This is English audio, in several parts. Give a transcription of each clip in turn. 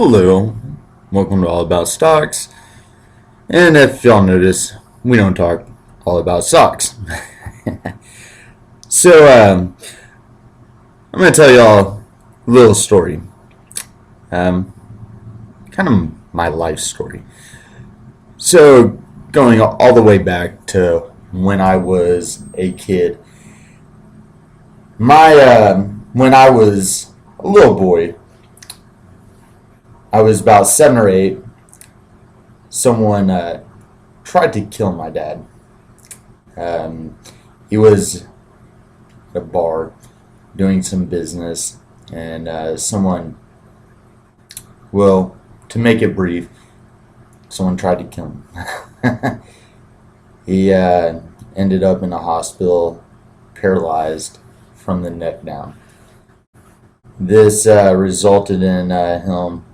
Hello, welcome to All About Stocks. And if y'all notice, we don't talk all about stocks. So, I'm going to tell y'all a little story. Kind of my life story. So, going all the way back to when I was a kid. When I was a little boy, I was about 7 or 8. Someone tried to kill my dad. He was at a bar doing some business, and to make it brief, someone tried to kill him. He ended up in a hospital, paralyzed from the neck down. This resulted in him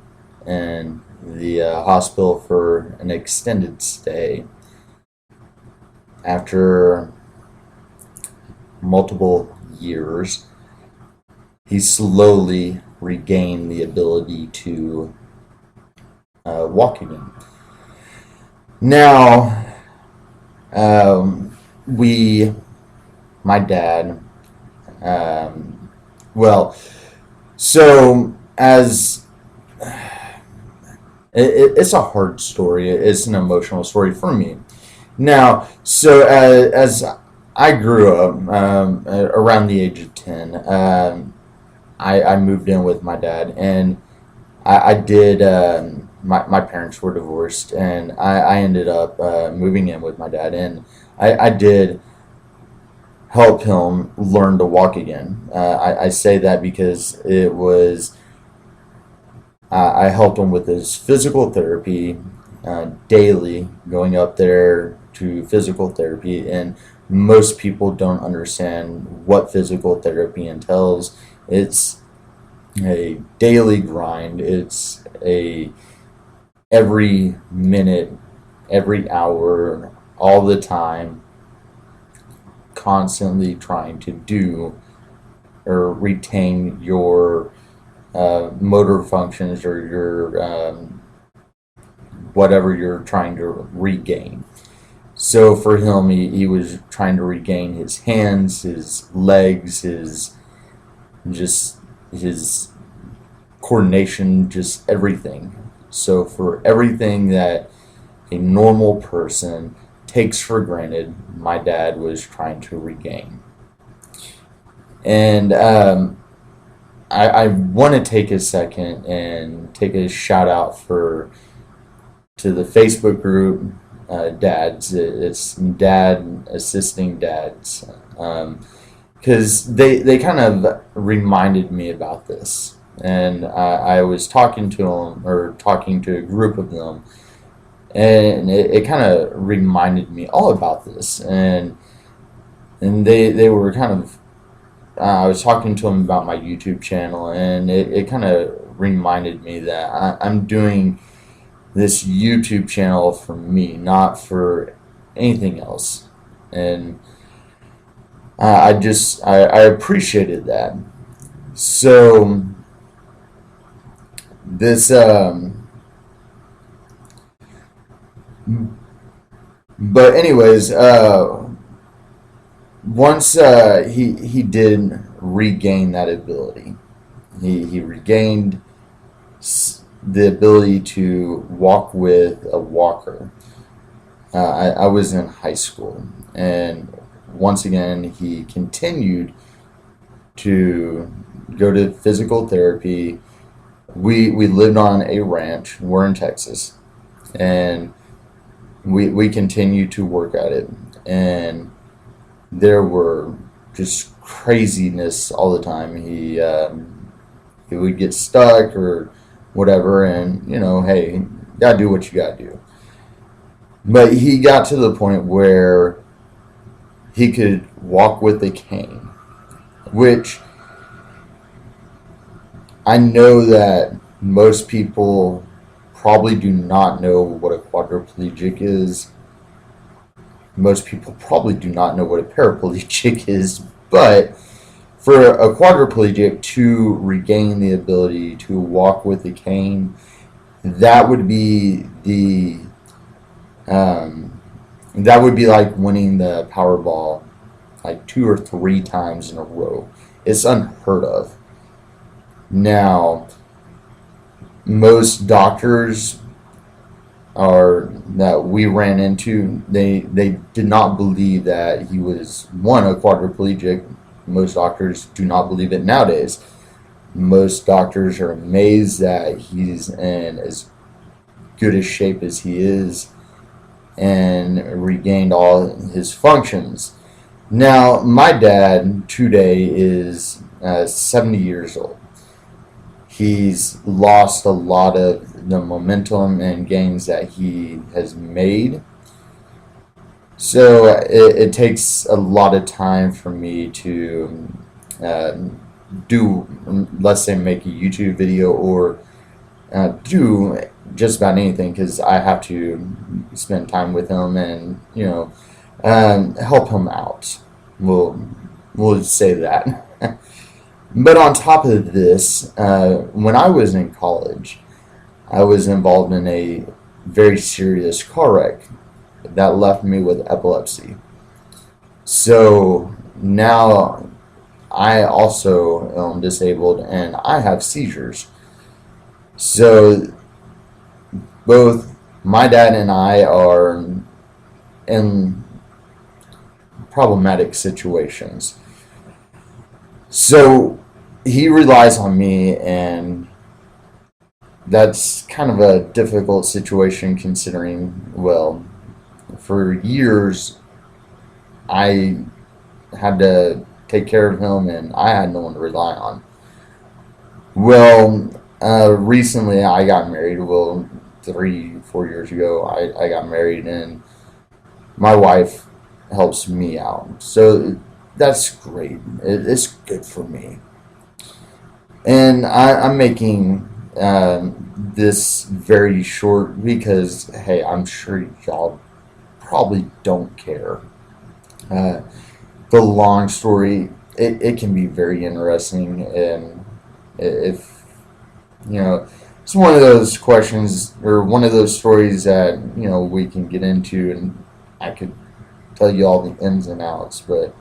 in the hospital for an extended stay. After multiple years, he slowly regained the ability to walk again. Now, my dad, so as it's a hard story. It's an emotional story for me. Now, so as I grew up around the age of 10, I moved in with my dad, and I did. My parents were divorced, and I ended up moving in with my dad, and I did help him learn to walk again. I say that because it was. I helped him with his physical therapy daily, going up there to physical therapy, and most people don't understand what physical therapy entails. It's a daily grind. It's a every minute, every hour, all the time, constantly trying to do or retain your motor functions or your whatever you're trying to regain. So for him, he was trying to regain his hands, his legs, his coordination, just everything. So for everything that a normal person takes for granted, my dad was trying to regain. And I want to take a second and take a shout out to the Facebook group, Dads. It's Dad Assisting Dads, because they kind of reminded me about this, and I was talking to them, or talking to a group of them, and it kind of reminded me all about this, and they were kind of. I was talking to them about my YouTube channel, and it kind of reminded me that I'm doing this YouTube channel for me, not for anything else. And I appreciated that. So this, but anyways, once he did regain that ability, he regained the ability to walk with a walker. I was in high school, and once again he continued to go to physical therapy. We lived on a ranch. We're in Texas, and we continued to work at it, and there were just craziness all the time. He would get stuck or whatever, and hey, you gotta do what you gotta do. But he got to the point where he could walk with a cane, which I know that most people probably do not know what a quadriplegic is. Most people probably do not know what a paraplegic is, but For a quadriplegic to regain the ability to walk with a cane, that would be that would be like winning the Powerball like 2 or 3 times in a row. It's unheard of. Now, most doctors are that we ran into, they did not believe that he was one a quadriplegic. Most doctors do not believe it nowadays. Most doctors are amazed that he's in as good a shape as he is and regained all his functions. Now, my dad today is 70 years old. He's lost a lot of the momentum and gains that he has made. So it takes a lot of time for me to uh, do, let's say, make a YouTube video or do just about anything because I have to spend time with him and help him out. We'll say that. But on top of this, when I was in college, I was involved in a very serious car wreck that left me with epilepsy. So now I also am disabled and I have seizures. So both my dad and I are in problematic situations. So he relies on me, and that's kind of a difficult situation considering, well, for years I had to take care of him and I had no one to rely on. Well, recently I got married. Well, 3, 4 years ago, I got married, and my wife helps me out. So that's great. It's good for me. And I'm making this very short because, hey, I'm sure y'all probably don't care. Uh, the long story, it can be very interesting, and if it's one of those questions or one of those stories that we can get into, and I could tell you all the ins and outs, but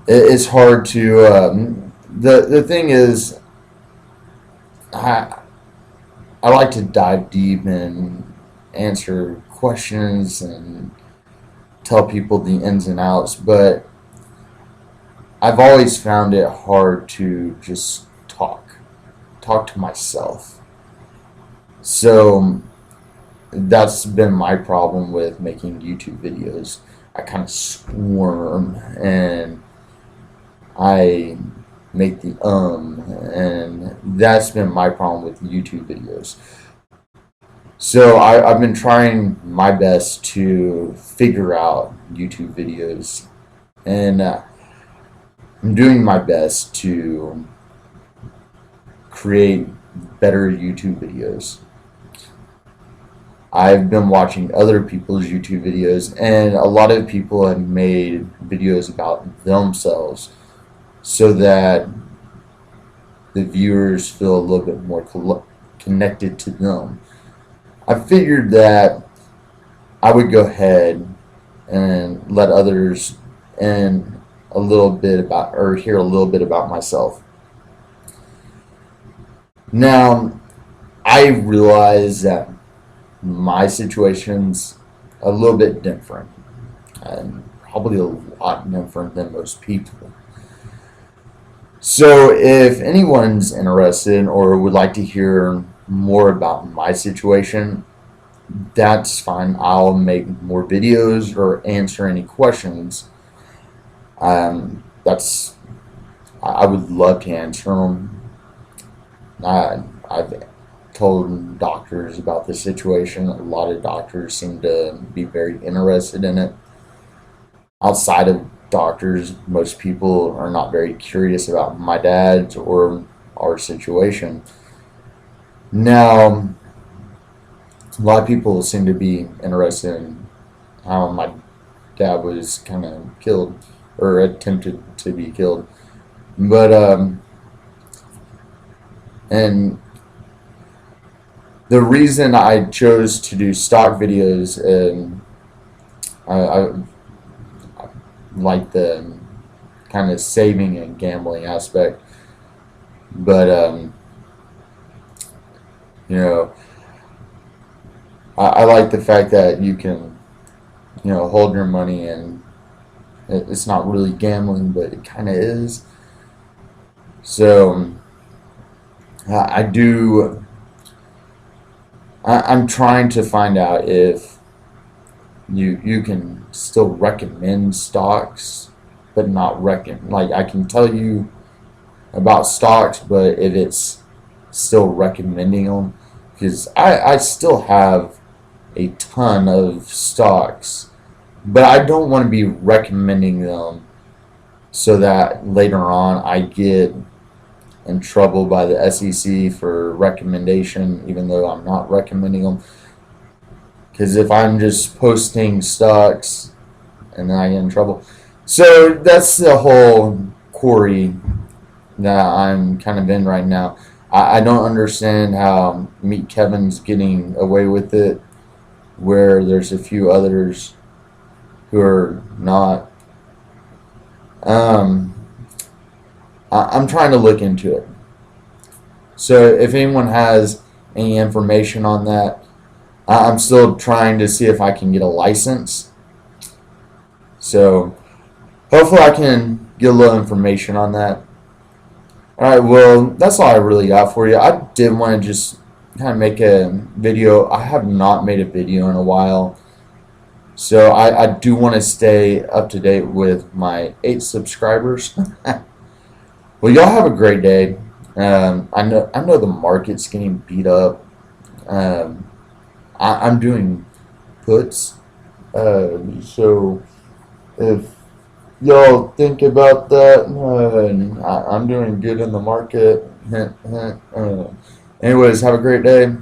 it's hard to. The thing is, I I like to dive deep and answer questions and tell people the ins and outs, but I've always found it hard to just talk to myself. So that's been my problem with making YouTube videos. I kind of squirm and I make the and that's been my problem with YouTube videos. So I've been trying my best to figure out YouTube videos, and I'm doing my best to create better YouTube videos. I've been watching other people's YouTube videos, and a lot of people have made videos about themselves so that the viewers feel a little bit more connected to them. I figured that I would go ahead and let others in a little bit about, or hear a little bit about myself. Now, I realize that my situation's a little bit different, and probably a lot different than most people. So, if anyone's interested or would like to hear more about my situation, that's fine. I'll make more videos or answer any questions. That's I would love to answer them. I've told doctors about the situation. A lot of doctors seem to be very interested in it. Outside of doctors, most people are not very curious about my dad's or our situation. Now, a lot of people seem to be interested in how my dad was kind of killed. or attempted to be killed. But and the reason I chose to do stock videos, and I like the kind of saving and gambling aspect, but you know, I like the fact that you can, hold your money, and it's not really gambling, but it kind of is. So I do. I'm trying to find out if you can still recommend stocks, but not like I can tell you about stocks, but if it's still recommending them, because I still have a ton of stocks, but I don't want to be recommending them so that later on I get in trouble by the SEC for recommendation, even though I'm not recommending them. Because if I'm just posting stocks and then I get in trouble. So that's the whole quarry that I'm kind of in right now. I don't understand how Meet Kevin's getting away with it, where there's a few others who are not. I'm trying to look into it. So if anyone has any information on that, I'm still trying to see if I can get a license. So hopefully I can get a little information on that. Alright, well, that's all I really got for you. I did want to just kind of make a video. I have not made a video in a while. So I do want to stay up to date with my 8 subscribers. Well, y'all have a great day. I know the market's getting beat up. I'm doing puts. So if y'all think about that, I'm doing good in the market. Anyways, have a great day.